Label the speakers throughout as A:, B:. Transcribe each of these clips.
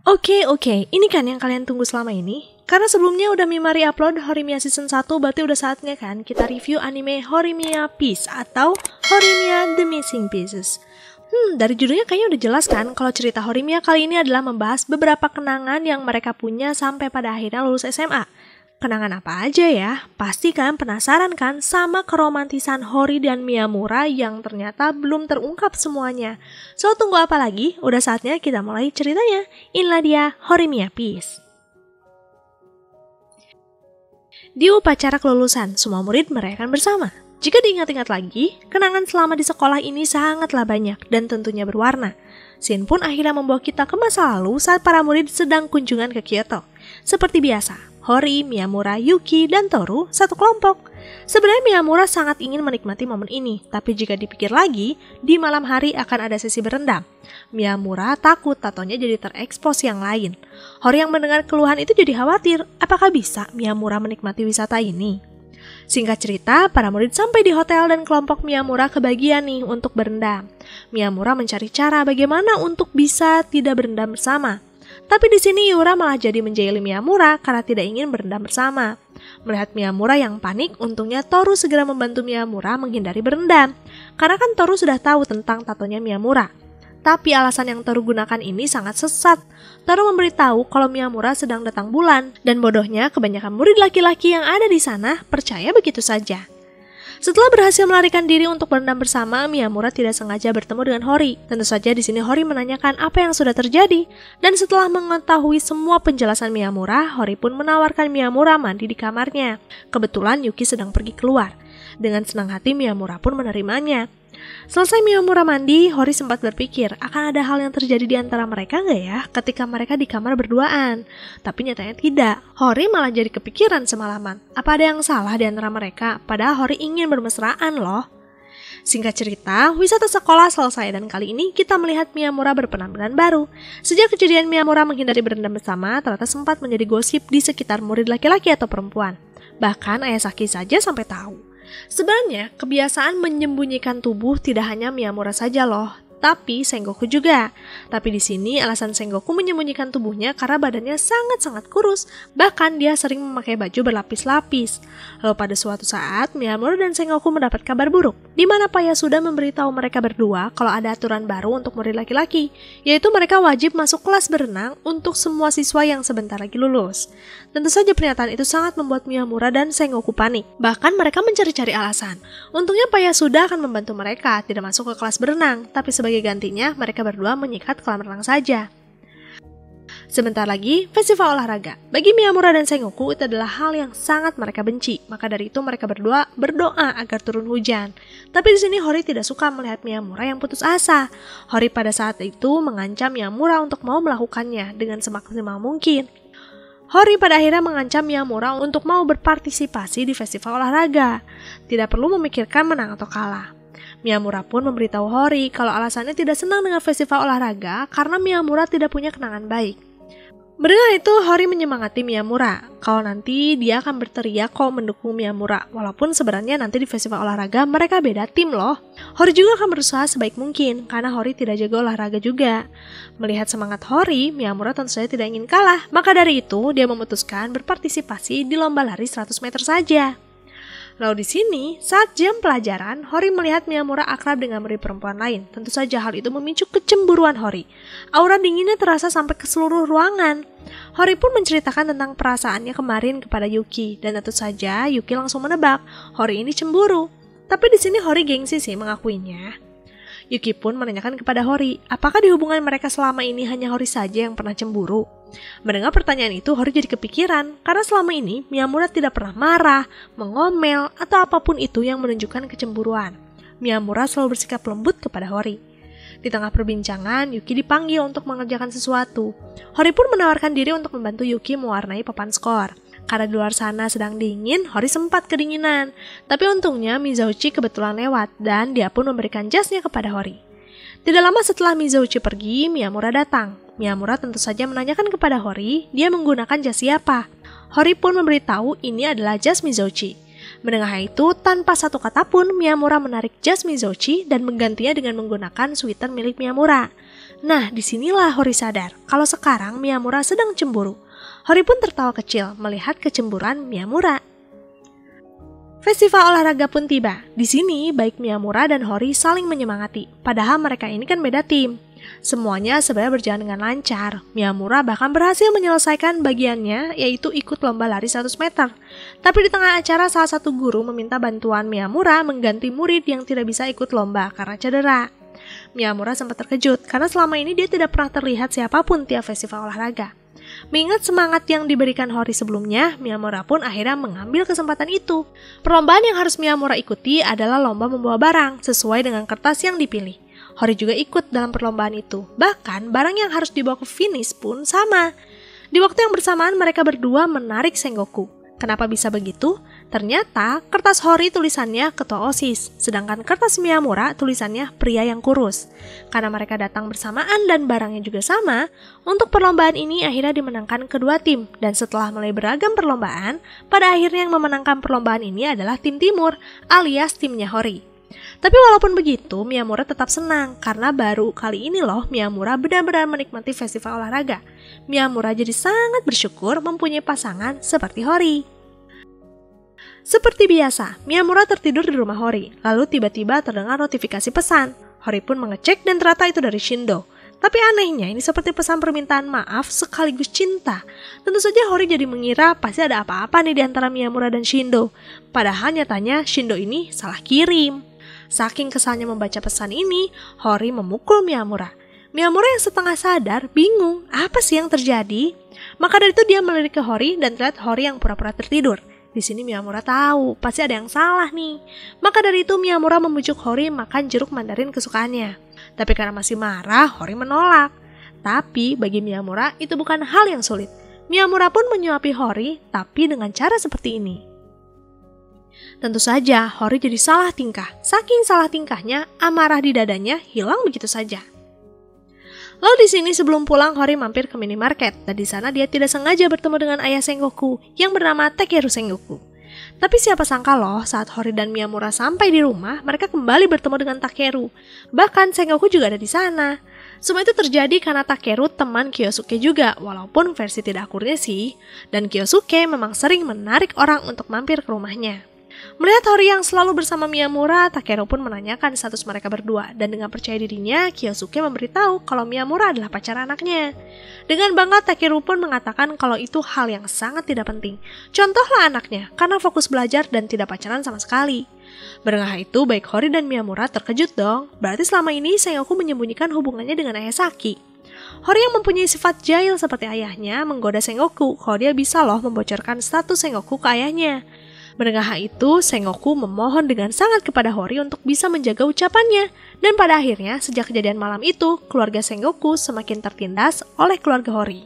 A: Oke, ini kan yang kalian tunggu selama ini? Karena sebelumnya udah Mimari upload Horimiya Season 1, berarti udah saatnya kan kita review anime Horimiya Piece atau Horimiya The Missing Pieces. Dari judulnya kayaknya udah jelas kan kalau cerita Horimiya kali ini adalah membahas beberapa kenangan yang mereka punya sampai pada akhirnya lulus SMA. Kenangan apa aja ya? Pasti kalian penasaran kan sama keromantisan Hori dan Miyamura yang ternyata belum terungkap semuanya. So, tunggu apa lagi? Udah saatnya kita mulai ceritanya. Inilah dia Horimiya Piece. Di upacara kelulusan, semua murid merayakan bersama. Jika diingat-ingat lagi, kenangan selama di sekolah ini sangatlah banyak dan tentunya berwarna. Shin pun akhirnya membawa kita ke masa lalu saat para murid sedang kunjungan ke Kyoto. Seperti biasa, Hori, Miyamura, Yuki, dan Toru satu kelompok. Sebenarnya Miyamura sangat ingin menikmati momen ini, tapi jika dipikir lagi, di malam hari akan ada sesi berendam. Miyamura takut tatonya jadi terekspos yang lain. Hori yang mendengar keluhan itu jadi khawatir, apakah bisa Miyamura menikmati wisata ini? Singkat cerita, para murid sampai di hotel dan kelompok Miyamura kebagian nih untuk berendam. Miyamura mencari cara bagaimana untuk bisa tidak berendam bersama. Tapi di sini Yura malah jadi menjahili Miyamura karena tidak ingin berendam bersama. Melihat Miyamura yang panik, untungnya Toru segera membantu Miyamura menghindari berendam. Karena kan Toru sudah tahu tentang tatonya Miyamura. Tapi alasan yang Toru gunakan ini sangat sesat. Toru memberitahu kalau Miyamura sedang datang bulan, dan bodohnya kebanyakan murid laki-laki yang ada di sana percaya begitu saja. Setelah berhasil melarikan diri untuk berendam bersama, Miyamura tidak sengaja bertemu dengan Hori. Tentu saja di sini Hori menanyakan apa yang sudah terjadi, dan setelah mengetahui semua penjelasan Miyamura, Hori pun menawarkan Miyamura mandi di kamarnya. Kebetulan Yuki sedang pergi keluar. Dengan senang hati Miyamura pun menerimanya. Selesai Miyamura mandi, Hori sempat berpikir akan ada hal yang terjadi di antara mereka nggak ya ketika mereka di kamar berduaan. Tapi nyatanya tidak. Hori malah jadi kepikiran semalaman. Apa ada yang salah di antara mereka? Padahal Hori ingin bermesraan loh. Singkat cerita, wisata sekolah selesai dan kali ini kita melihat Miyamura berpenampilan baru. Sejak kejadian Miyamura menghindari berendam bersama, ternyata sempat menjadi gosip di sekitar murid laki-laki atau perempuan. Bahkan Ayah Saki saja sampai tahu. Sebenarnya, kebiasaan menyembunyikan tubuh tidak hanya Miyamura saja loh, tapi Sengoku juga. Tapi di sini alasan Sengoku menyembunyikan tubuhnya karena badannya sangat-sangat kurus, bahkan dia sering memakai baju berlapis-lapis. Lalu pada suatu saat, Miyamura dan Sengoku mendapat kabar buruk, di mana Pak Yasuda memberitahu mereka berdua kalau ada aturan baru untuk murid laki-laki, yaitu mereka wajib masuk kelas berenang untuk semua siswa yang sebentar lagi lulus. Tentu saja pernyataan itu sangat membuat Miyamura dan Sengoku panik. Bahkan mereka mencari-cari alasan. Untungnya Pak Yasuda akan membantu mereka tidak masuk ke kelas berenang, tapi sebagai gantinya mereka berdua menyikat kolam renang saja. Sebentar lagi, festival olahraga. Bagi Miyamura dan Sengoku itu adalah hal yang sangat mereka benci. Maka dari itu mereka berdua berdoa agar turun hujan. Tapi di sini Hori tidak suka melihat Miyamura yang putus asa. Hori pada saat itu mengancam Miyamura untuk mau melakukannya dengan semaksimal mungkin. Hori pada akhirnya mengancam Miyamura untuk mau berpartisipasi di festival olahraga. Tidak perlu memikirkan menang atau kalah. Miyamura pun memberitahu Hori kalau alasannya tidak senang dengan festival olahraga karena Miyamura tidak punya kenangan baik. Mendengar itu, Hori menyemangati Miyamura kalau nanti dia akan berteriak kok mendukung Miyamura, walaupun sebenarnya nanti di festival olahraga mereka beda tim loh. Hori juga akan berusaha sebaik mungkin karena Hori tidak jago olahraga juga. Melihat semangat Hori, Miyamura tentu saja tidak ingin kalah, maka dari itu dia memutuskan berpartisipasi di lomba lari 100 meter saja. Lalu di sini, saat jam pelajaran, Hori melihat Miyamura akrab dengan murid perempuan lain. Tentu saja hal itu memicu kecemburuan Hori. Aura dinginnya terasa sampai ke seluruh ruangan. Hori pun menceritakan tentang perasaannya kemarin kepada Yuki, dan tentu saja Yuki langsung menebak Hori ini cemburu. Tapi di sini Hori gengsi sih mengakuinya. Yuki pun menanyakan kepada Hori, apakah di hubungan mereka selama ini hanya Hori saja yang pernah cemburu? Mendengar pertanyaan itu, Hori jadi kepikiran, karena selama ini Miyamura tidak pernah marah, mengomel, atau apapun itu yang menunjukkan kecemburuan. Miyamura selalu bersikap lembut kepada Hori. Di tengah perbincangan, Yuki dipanggil untuk mengerjakan sesuatu. Hori pun menawarkan diri untuk membantu Yuki mewarnai papan skor. Karena di luar sana sedang dingin, Hori sempat kedinginan. Tapi untungnya Mizauchi kebetulan lewat dan dia pun memberikan jasnya kepada Hori. Tidak lama setelah Mizauchi pergi, Miyamura datang. Miyamura tentu saja menanyakan kepada Hori, dia menggunakan jas siapa. Hori pun memberitahu ini adalah jas Mizauchi. Mendengar itu, tanpa satu kata pun Miyamura menarik jas Mizauchi dan menggantinya dengan menggunakan sweater milik Miyamura. Nah, disinilah Hori sadar kalau sekarang Miyamura sedang cemburu. Hori pun tertawa kecil melihat kecemburuan Miyamura. Festival olahraga pun tiba. Di sini baik Miyamura dan Hori saling menyemangati, padahal mereka ini kan beda tim. Semuanya sebenarnya berjalan dengan lancar. Miyamura bahkan berhasil menyelesaikan bagiannya, yaitu ikut lomba lari 100 meter. Tapi di tengah acara salah satu guru meminta bantuan Miyamura mengganti murid yang tidak bisa ikut lomba karena cedera. Miyamura sempat terkejut karena selama ini dia tidak pernah terlihat siapapun tiap festival olahraga. Mengingat semangat yang diberikan Hori sebelumnya, Miyamura pun akhirnya mengambil kesempatan itu. Perlombaan yang harus Miyamura ikuti adalah lomba membawa barang sesuai dengan kertas yang dipilih. Hori juga ikut dalam perlombaan itu. Bahkan barang yang harus dibawa ke finish pun sama. Di waktu yang bersamaan mereka berdua menarik Sengoku. Kenapa bisa begitu? Ternyata kertas Hori tulisannya ketua OSIS, sedangkan kertas Miyamura tulisannya pria yang kurus. Karena mereka datang bersamaan dan barangnya juga sama, untuk perlombaan ini akhirnya dimenangkan kedua tim. Dan setelah mulai beragam perlombaan, pada akhirnya yang memenangkan perlombaan ini adalah tim Timur, alias timnya Hori. Tapi walaupun begitu, Miyamura tetap senang karena baru kali ini loh Miyamura benar-benar menikmati festival olahraga. Miyamura jadi sangat bersyukur mempunyai pasangan seperti Hori. Seperti biasa, Miyamura tertidur di rumah Hori, lalu tiba-tiba terdengar notifikasi pesan. Hori pun mengecek dan ternyata itu dari Shindo. Tapi anehnya ini seperti pesan permintaan maaf sekaligus cinta. Tentu saja Hori jadi mengira pasti ada apa-apa nih di antara Miyamura dan Shindo. Padahal nyatanya Shindo ini salah kirim. Saking kesalnya membaca pesan ini, Hori memukul Miyamura. Miyamura yang setengah sadar bingung apa sih yang terjadi. Maka dari itu dia melirik ke Hori dan terlihat Hori yang pura-pura tertidur. Di sini Miyamura tahu pasti ada yang salah nih. Maka dari itu Miyamura membujuk Hori makan jeruk mandarin kesukaannya. Tapi karena masih marah, Hori menolak. Tapi bagi Miyamura itu bukan hal yang sulit. Miyamura pun menyuapi Hori, tapi dengan cara seperti ini. Tentu saja Hori jadi salah tingkah. Saking salah tingkahnya, amarah di dadanya hilang begitu saja. Lalu di sini sebelum pulang Hori mampir ke minimarket dan di sana dia tidak sengaja bertemu dengan ayah Sengoku yang bernama Takeru Sengoku. Tapi siapa sangka loh saat Hori dan Miyamura sampai di rumah mereka kembali bertemu dengan Takeru. Bahkan Sengoku juga ada di sana. Semua itu terjadi karena Takeru teman Kyosuke juga walaupun versi tidak akurnya sih. Dan Kyosuke memang sering menarik orang untuk mampir ke rumahnya. Melihat Hori yang selalu bersama Miyamura, Takeru pun menanyakan status mereka berdua dan dengan percaya dirinya, Kyosuke memberitahu kalau Miyamura adalah pacar anaknya. Dengan bangga, Takeru pun mengatakan kalau itu hal yang sangat tidak penting. Contohlah anaknya, karena fokus belajar dan tidak pacaran sama sekali. Mendengar itu, baik Hori dan Miyamura terkejut dong. Berarti selama ini Sengoku menyembunyikan hubungannya dengan ayah Saki. Hori yang mempunyai sifat jahil seperti ayahnya menggoda Sengoku kalau dia bisa loh membocorkan status Sengoku ke ayahnya. Mendengar hal itu, Sengoku memohon dengan sangat kepada Hori untuk bisa menjaga ucapannya. Dan pada akhirnya, sejak kejadian malam itu, keluarga Sengoku semakin tertindas oleh keluarga Hori.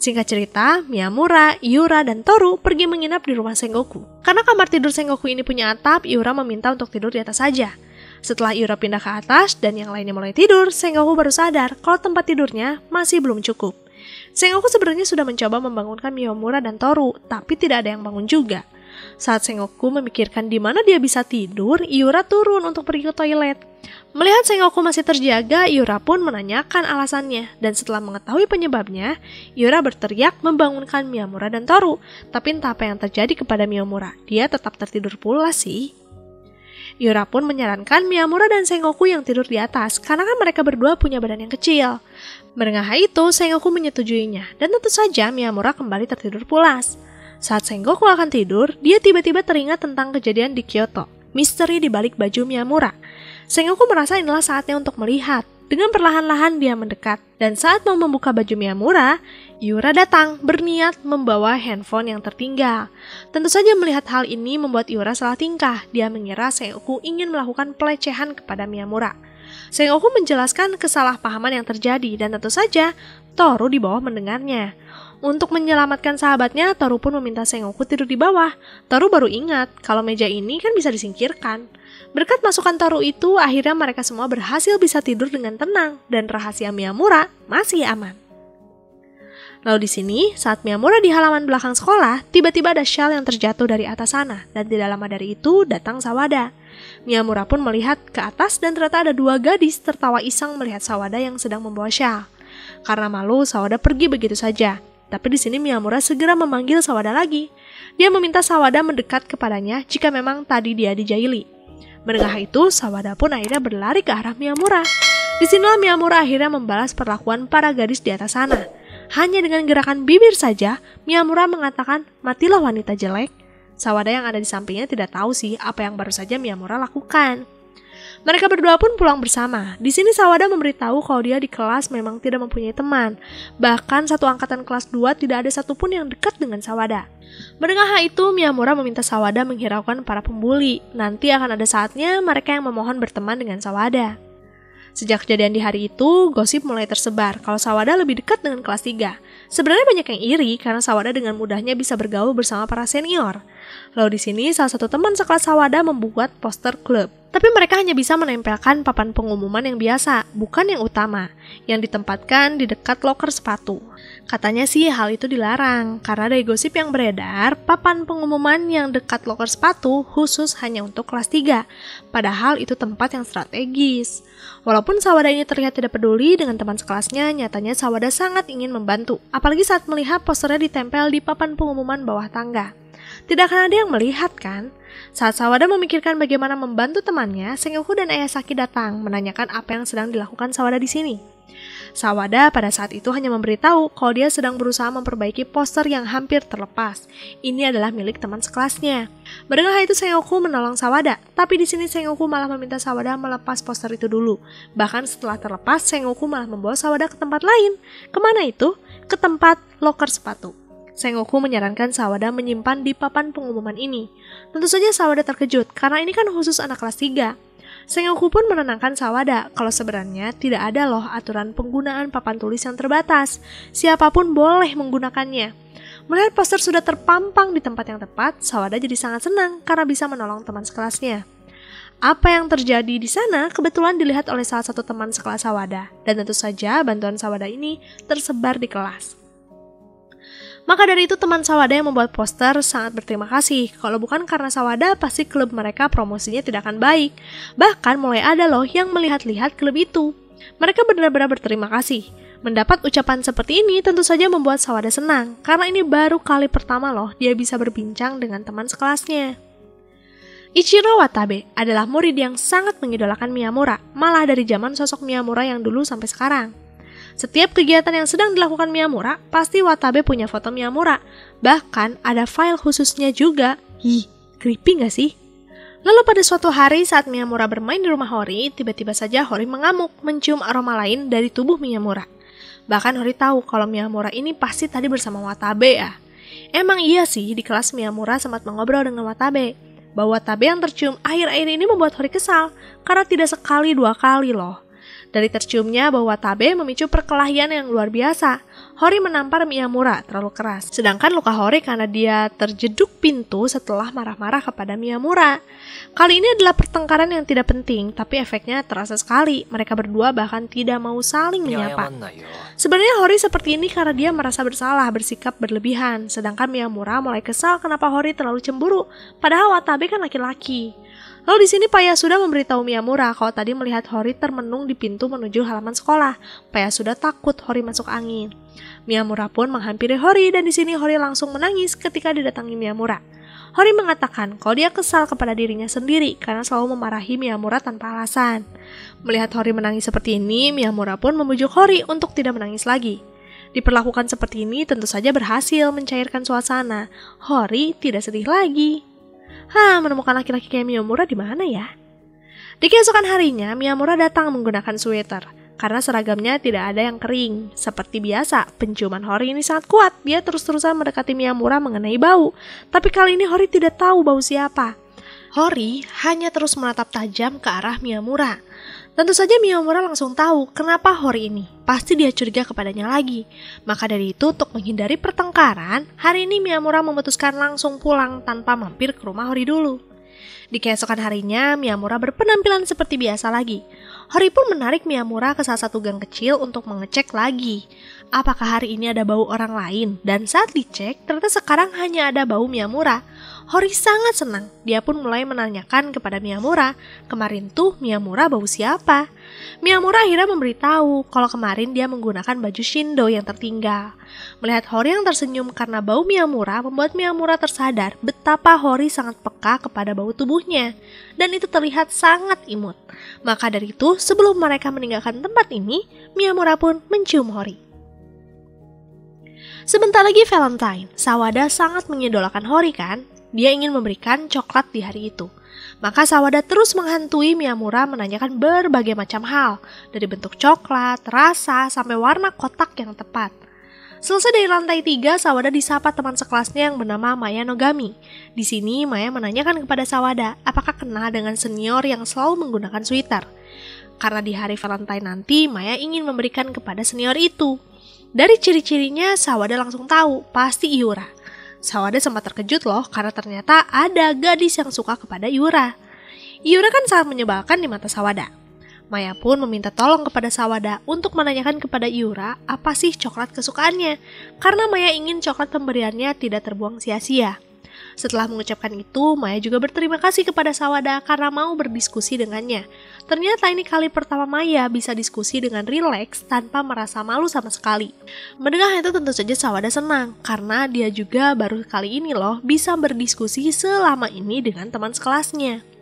A: Singkat cerita, Miyamura, Iura, dan Toru pergi menginap di rumah Sengoku. Karena kamar tidur Sengoku ini punya atap, Iura meminta untuk tidur di atas saja. Setelah Iura pindah ke atas dan yang lainnya mulai tidur, Sengoku baru sadar kalau tempat tidurnya masih belum cukup. Sengoku sebenarnya sudah mencoba membangunkan Miyamura dan Toru, tapi tidak ada yang bangun juga. Saat Sengoku memikirkan di mana dia bisa tidur, Iura turun untuk pergi ke toilet. Melihat Sengoku masih terjaga, Iura pun menanyakan alasannya, dan setelah mengetahui penyebabnya, Iura berteriak membangunkan Miyamura dan Toru. Tapi entah apa yang terjadi kepada Miyamura, dia tetap tertidur pula sih. Iura pun menyarankan Miyamura dan Sengoku yang tidur di atas, karena kan mereka berdua punya badan yang kecil. Mendengar hal itu, Sengoku menyetujuinya, dan tentu saja Miyamura kembali tertidur pulas. Saat Sengoku akan tidur, dia tiba-tiba teringat tentang kejadian di Kyoto, misteri di balik baju Miyamura. Sengoku merasa inilah saatnya untuk melihat. Dengan perlahan-lahan dia mendekat, dan saat mau membuka baju Miyamura, Iura datang berniat membawa handphone yang tertinggal. Tentu saja melihat hal ini membuat Iura salah tingkah. Dia mengira Sengoku ingin melakukan pelecehan kepada Miyamura. Sengoku menjelaskan kesalahpahaman yang terjadi dan tentu saja Toru di bawah mendengarnya. Untuk menyelamatkan sahabatnya, Toru pun meminta Sengoku tidur di bawah. Toru baru ingat kalau meja ini kan bisa disingkirkan. Berkat masukan Toru itu, akhirnya mereka semua berhasil bisa tidur dengan tenang dan rahasia Miyamura masih aman. Lalu di sini, saat Miyamura di halaman belakang sekolah, tiba-tiba ada shell yang terjatuh dari atas sana dan tidak lama dari itu datang Sawada. Miyamura pun melihat ke atas dan ternyata ada 2 gadis tertawa iseng melihat Sawada yang sedang membawa syal. Karena malu, Sawada pergi begitu saja. Tapi di sini Miyamura segera memanggil Sawada lagi. Dia meminta Sawada mendekat kepadanya jika memang tadi dia dijaili. Mendengar itu, Sawada pun akhirnya berlari ke arah Miyamura. Disinilah Miyamura akhirnya membalas perlakuan para gadis di atas sana. Hanya dengan gerakan bibir saja, Miyamura mengatakan, "Matilah wanita jelek." Sawada yang ada di sampingnya tidak tahu sih apa yang baru saja Miyamura lakukan. Mereka berdua pun pulang bersama. Di sini Sawada memberitahu kalau dia di kelas memang tidak mempunyai teman. Bahkan satu angkatan kelas 2 tidak ada satupun yang dekat dengan Sawada. Mendengar hal itu, Miyamura meminta Sawada menghiraukan para pembuli. Nanti akan ada saatnya mereka yang memohon berteman dengan Sawada. Sejak kejadian di hari itu, gosip mulai tersebar kalau Sawada lebih dekat dengan kelas 3. Sebenarnya banyak yang iri karena Sawada dengan mudahnya bisa bergaul bersama para senior. Lalu di sini salah satu teman sekelas Sawada membuat poster klub. Tapi mereka hanya bisa menempelkan papan pengumuman yang biasa, bukan yang utama, yang ditempatkan di dekat loker sepatu. Katanya sih hal itu dilarang, karena dari gosip yang beredar, papan pengumuman yang dekat loker sepatu khusus hanya untuk kelas 3, padahal itu tempat yang strategis. Walaupun Sawada ini terlihat tidak peduli dengan teman sekelasnya, nyatanya Sawada sangat ingin membantu, apalagi saat melihat posternya ditempel di papan pengumuman bawah tangga. Tidak akan ada yang melihat kan? Saat Sawada memikirkan bagaimana membantu temannya, Sengoku dan Ayasaki datang menanyakan apa yang sedang dilakukan Sawada di sini. Sawada pada saat itu hanya memberitahu kalau dia sedang berusaha memperbaiki poster yang hampir terlepas. Ini adalah milik teman sekelasnya. Mendengar hal itu, Sengoku menolong Sawada, tapi di sini Sengoku malah meminta Sawada melepas poster itu dulu. Bahkan setelah terlepas, Sengoku malah membawa Sawada ke tempat lain. Kemana itu? Ke tempat loker sepatu. Sengoku menyarankan Sawada menyimpan di papan pengumuman ini. Tentu saja Sawada terkejut, karena ini kan khusus anak kelas 3. Sengoku pun menenangkan Sawada kalau sebenarnya tidak ada loh aturan penggunaan papan tulis yang terbatas. Siapapun boleh menggunakannya. Melihat poster sudah terpampang di tempat yang tepat, Sawada jadi sangat senang karena bisa menolong teman sekelasnya. Apa yang terjadi di sana kebetulan dilihat oleh salah satu teman sekelas Sawada, dan tentu saja bantuan Sawada ini tersebar di kelas. Maka dari itu teman Sawada yang membuat poster sangat berterima kasih. Kalau bukan karena Sawada, pasti klub mereka promosinya tidak akan baik. Bahkan mulai ada loh yang melihat-lihat klub itu. Mereka benar-benar berterima kasih. Mendapat ucapan seperti ini tentu saja membuat Sawada senang. Karena ini baru kali pertama loh dia bisa berbincang dengan teman sekelasnya. Ichiro Watabe adalah murid yang sangat mengidolakan Miyamura. Malah dari zaman sosok Miyamura yang dulu sampai sekarang. Setiap kegiatan yang sedang dilakukan Miyamura, pasti Watabe punya foto Miyamura. Bahkan ada file khususnya juga. Ih, creepy gak sih? Lalu pada suatu hari saat Miyamura bermain di rumah Hori, tiba-tiba saja Hori mengamuk, mencium aroma lain dari tubuh Miyamura. Bahkan Hori tahu kalau Miyamura ini pasti tadi bersama Watabe ya. Emang iya sih, di kelas Miyamura sempat mengobrol dengan Watabe. Bahwa Watabe yang tercium air-air ini membuat Hori kesal, karena tidak sekali 2 kali loh. Dari terciumnya bahwa Watabe memicu perkelahian yang luar biasa. Hori menampar Miyamura terlalu keras. Sedangkan luka Hori karena dia terjeduk pintu setelah marah-marah kepada Miyamura. Kali ini adalah pertengkaran yang tidak penting, tapi efeknya terasa sekali. Mereka berdua bahkan tidak mau saling menyapa. Sebenarnya Hori seperti ini karena dia merasa bersalah, bersikap berlebihan. Sedangkan Miyamura mulai kesal kenapa Hori terlalu cemburu. Padahal Watabe kan laki-laki. Lalu di sini Pak Yasuda memberitahu Miyamura kalau tadi melihat Hori termenung di pintu menuju halaman sekolah. Pak Yasuda takut Hori masuk angin. Miyamura pun menghampiri Hori dan di sini Hori langsung menangis ketika didatangi Miyamura. Hori mengatakan kalau dia kesal kepada dirinya sendiri karena selalu memarahi Miyamura tanpa alasan. Melihat Hori menangis seperti ini, Miyamura pun membujuk Hori untuk tidak menangis lagi. Diperlakukan seperti ini tentu saja berhasil mencairkan suasana. Hori tidak sedih lagi. Menemukan laki-laki kayak Miyamura di mana ya? Di keesokan harinya, Miyamura datang menggunakan sweater karena seragamnya tidak ada yang kering. Seperti biasa, penciuman Hori ini sangat kuat. Dia terus-terusan mendekati Miyamura mengenai bau. Tapi kali ini Hori tidak tahu bau siapa. Hori hanya terus menatap tajam ke arah Miyamura. Tentu saja Miyamura langsung tahu kenapa Hori ini. Pasti dia curiga kepadanya lagi. Maka dari itu untuk menghindari pertengkaran, hari ini Miyamura memutuskan langsung pulang tanpa mampir ke rumah Hori dulu. Di keesokan harinya, Miyamura berpenampilan seperti biasa lagi. Hori pun menarik Miyamura ke salah satu gang kecil untuk mengecek lagi. Apakah hari ini ada bau orang lain? Dan saat dicek, ternyata sekarang hanya ada bau Miyamura. Hori sangat senang. Dia pun mulai menanyakan kepada Miyamura, kemarin tuh Miyamura bau siapa? Miyamura akhirnya memberitahu kalau kemarin dia menggunakan baju Shindo yang tertinggal. Melihat Hori yang tersenyum karena bau Miyamura membuat Miyamura tersadar betapa Hori sangat peka kepada bau tubuhnya. Dan itu terlihat sangat imut. Maka dari itu, sebelum mereka meninggalkan tempat ini, Miyamura pun mencium Hori. Sebentar lagi Valentine, Sawada sangat mengidolakan Hori kan? Dia ingin memberikan coklat di hari itu. Maka Sawada terus menghantui Miyamura menanyakan berbagai macam hal, dari bentuk coklat, rasa, sampai warna kotak yang tepat. Selesai dari lantai 3, Sawada disapa teman sekelasnya yang bernama Maya Nogami. Di sini Maya menanyakan kepada Sawada apakah kenal dengan senior yang selalu menggunakan sweater. Karena di hari Valentine nanti, Maya ingin memberikan kepada senior itu. Dari ciri-cirinya, Sawada langsung tahu, pasti Yura. Sawada sempat terkejut loh, karena ternyata ada gadis yang suka kepada Yura. Yura kan sangat menyebalkan di mata Sawada. Maya pun meminta tolong kepada Sawada untuk menanyakan kepada Yura apa sih coklat kesukaannya, karena Maya ingin coklat pemberiannya tidak terbuang sia-sia. Setelah mengucapkan itu, Maya juga berterima kasih kepada Sawada karena mau berdiskusi dengannya. Ternyata ini kali pertama Maya bisa diskusi dengan rileks tanpa merasa malu sama sekali. Mendengar itu tentu saja Sawada senang, karena dia juga baru kali ini loh bisa berdiskusi selama ini dengan teman sekelasnya.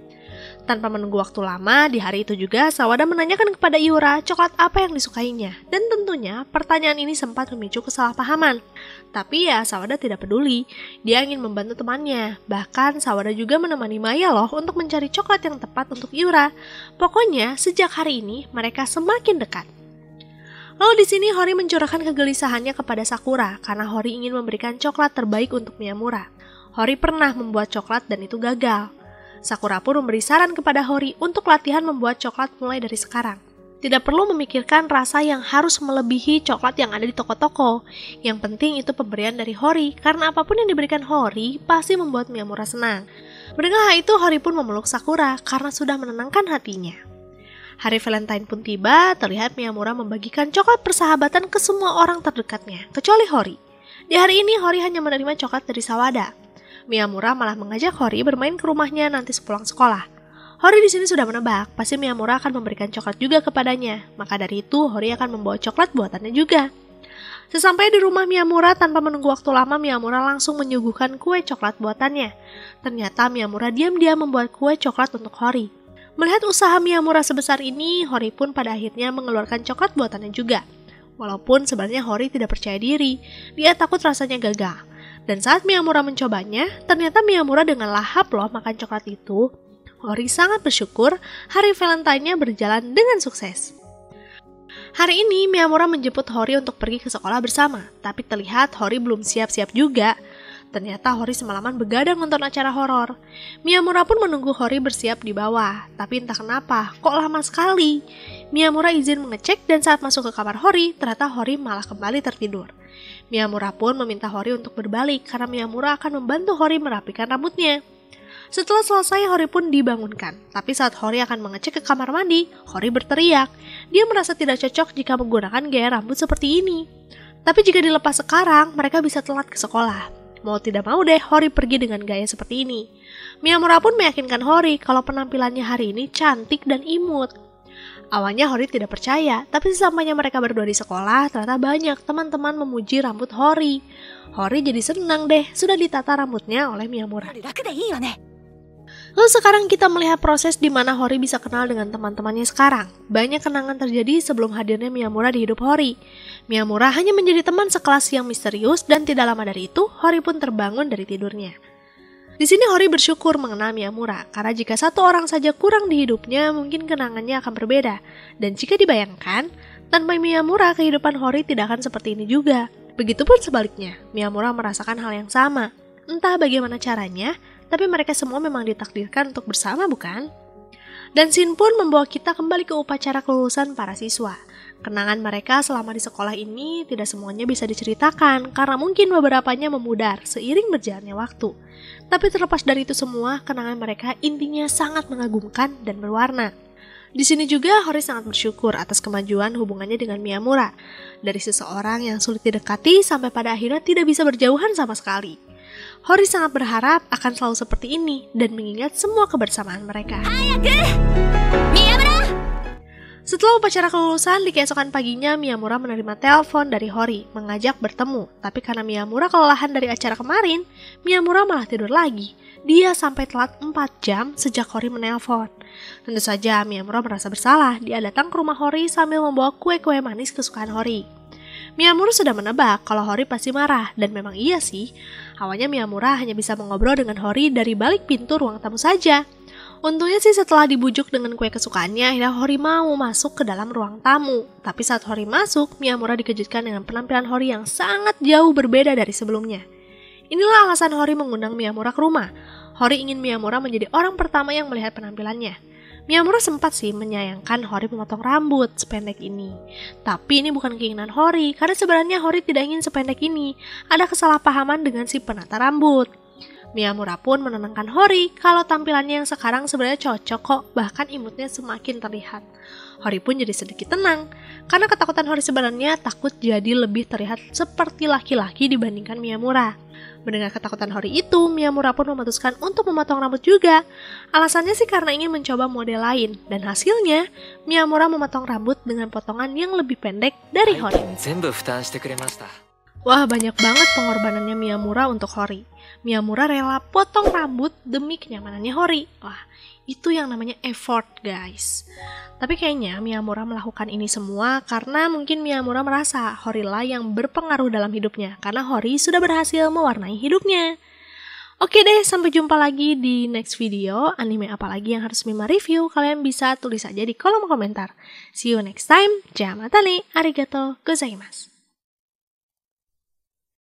A: Tanpa menunggu waktu lama, di hari itu juga Sawada menanyakan kepada Yura coklat apa yang disukainya. Dan tentunya pertanyaan ini sempat memicu kesalahpahaman. Tapi ya Sawada tidak peduli, dia ingin membantu temannya. Bahkan Sawada juga menemani Maya loh untuk mencari coklat yang tepat untuk Yura. Pokoknya sejak hari ini mereka semakin dekat. Lalu di sini Hori mencurahkan kegelisahannya kepada Sakura karena Hori ingin memberikan coklat terbaik untuk Miyamura. Hori pernah membuat coklat dan itu gagal. Sakura pun memberi saran kepada Hori untuk latihan membuat coklat mulai dari sekarang. Tidak perlu memikirkan rasa yang harus melebihi coklat yang ada di toko-toko. Yang penting itu pemberian dari Hori, karena apapun yang diberikan Hori pasti membuat Miyamura senang. Mendengar hal itu, Hori pun memeluk Sakura karena sudah menenangkan hatinya. Hari Valentine pun tiba, terlihat Miyamura membagikan coklat persahabatan ke semua orang terdekatnya, kecuali Hori. Di hari ini, Hori hanya menerima coklat dari Sawada. Miyamura malah mengajak Hori bermain ke rumahnya nanti sepulang sekolah. Hori di sini sudah menebak, pasti Miyamura akan memberikan coklat juga kepadanya. Maka dari itu, Hori akan membawa coklat buatannya juga. Sesampai di rumah Miyamura, tanpa menunggu waktu lama, Miyamura langsung menyuguhkan kue coklat buatannya. Ternyata Miyamura diam-diam membuat kue coklat untuk Hori. Melihat usaha Miyamura sebesar ini, Hori pun pada akhirnya mengeluarkan coklat buatannya juga. Walaupun sebenarnya Hori tidak percaya diri, dia takut rasanya gagal. Dan saat Miyamura mencobanya, ternyata Miyamura dengan lahap loh makan coklat itu. Hori sangat bersyukur hari Valentine-nya berjalan dengan sukses. Hari ini Miyamura menjemput Hori untuk pergi ke sekolah bersama, tapi terlihat Hori belum siap-siap juga. Ternyata Hori semalaman begadang nonton acara horor. Miyamura pun menunggu Hori bersiap di bawah, tapi entah kenapa kok lama sekali. Miyamura izin mengecek dan saat masuk ke kamar Hori, ternyata Hori malah kembali tertidur. Miyamura pun meminta Hori untuk berbalik karena Miyamura akan membantu Hori merapikan rambutnya. Setelah selesai, Hori pun dibangunkan. Tapi saat Hori akan mengecek ke kamar mandi, Hori berteriak. Dia merasa tidak cocok jika menggunakan gaya rambut seperti ini. Tapi jika dilepas sekarang, mereka bisa telat ke sekolah. Mau tidak mau deh, Hori pergi dengan gaya seperti ini. Miyamura pun meyakinkan Hori kalau penampilannya hari ini cantik dan imut. Awalnya Hori tidak percaya, tapi sesampainya mereka berdua di sekolah, ternyata banyak teman-teman memuji rambut Hori. Hori jadi senang deh, sudah ditata rambutnya oleh Miyamura. Lalu sekarang kita melihat proses di mana Hori bisa kenal dengan teman-temannya sekarang. Banyak kenangan terjadi sebelum hadirnya Miyamura di hidup Hori. Miyamura hanya menjadi teman sekelas yang misterius dan tidak lama dari itu, Hori pun terbangun dari tidurnya. Di sini Hori bersyukur mengenal Miyamura, karena jika satu orang saja kurang di hidupnya, mungkin kenangannya akan berbeda. Dan jika dibayangkan, tanpa Miyamura, kehidupan Hori tidak akan seperti ini juga. Begitupun sebaliknya, Miyamura merasakan hal yang sama. Entah bagaimana caranya, tapi mereka semua memang ditakdirkan untuk bersama, bukan? Dan scene pun membawa kita kembali ke upacara kelulusan para siswa. Kenangan mereka selama di sekolah ini tidak semuanya bisa diceritakan karena mungkin beberapanya memudar seiring berjalannya waktu. Tapi terlepas dari itu semua, kenangan mereka intinya sangat mengagumkan dan berwarna. Di sini juga Hori sangat bersyukur atas kemajuan hubungannya dengan Miyamura. Dari seseorang yang sulit didekati sampai pada akhirnya tidak bisa berjauhan sama sekali. Hori sangat berharap akan selalu seperti ini dan mengingat semua kebersamaan mereka. Setelah upacara kelulusan, di keesokan paginya Miyamura menerima telepon dari Hori mengajak bertemu. Tapi karena Miyamura kelelahan dari acara kemarin, Miyamura malah tidur lagi. Dia sampai telat 4 jam sejak Hori menelpon. Tentu saja Miyamura merasa bersalah. Dia datang ke rumah Hori sambil membawa kue-kue manis kesukaan Hori. Miyamura sudah menebak kalau Hori pasti marah, dan memang iya sih. Awalnya Miyamura hanya bisa mengobrol dengan Hori dari balik pintu ruang tamu saja. Untungnya sih setelah dibujuk dengan kue kesukaannya, akhirnya Hori mau masuk ke dalam ruang tamu. Tapi saat Hori masuk, Miyamura dikejutkan dengan penampilan Hori yang sangat jauh berbeda dari sebelumnya. Inilah alasan Hori mengundang Miyamura ke rumah. Hori ingin Miyamura menjadi orang pertama yang melihat penampilannya. Miyamura sempat sih menyayangkan Hori memotong rambut sependek ini. Tapi ini bukan keinginan Hori, karena sebenarnya Hori tidak ingin sependek ini. Ada kesalahpahaman dengan si penata rambut. Miyamura pun menenangkan Hori kalau tampilannya yang sekarang sebenarnya cocok kok, bahkan imutnya semakin terlihat. Hori pun jadi sedikit tenang, karena ketakutan Hori sebenarnya takut jadi lebih terlihat seperti laki-laki dibandingkan Miyamura. Mendengar ketakutan Hori itu, Miyamura pun memutuskan untuk memotong rambut juga. Alasannya sih karena ingin mencoba model lain, dan hasilnya Miyamura memotong rambut dengan potongan yang lebih pendek dari Hori. Wah, banyak banget pengorbanannya Miyamura untuk Hori. Miyamura rela potong rambut demi kenyamanannya Hori. Wah, itu yang namanya effort, guys. Tapi kayaknya Miyamura melakukan ini semua karena mungkin Miyamura merasa Hori lah yang berpengaruh dalam hidupnya, karena Hori sudah berhasil mewarnai hidupnya. Oke deh, sampai jumpa lagi di next video. Anime apa lagi yang harus Mima review? Kalian bisa tulis aja di kolom komentar. See you next time. Jamatane, arigato gozaimasu.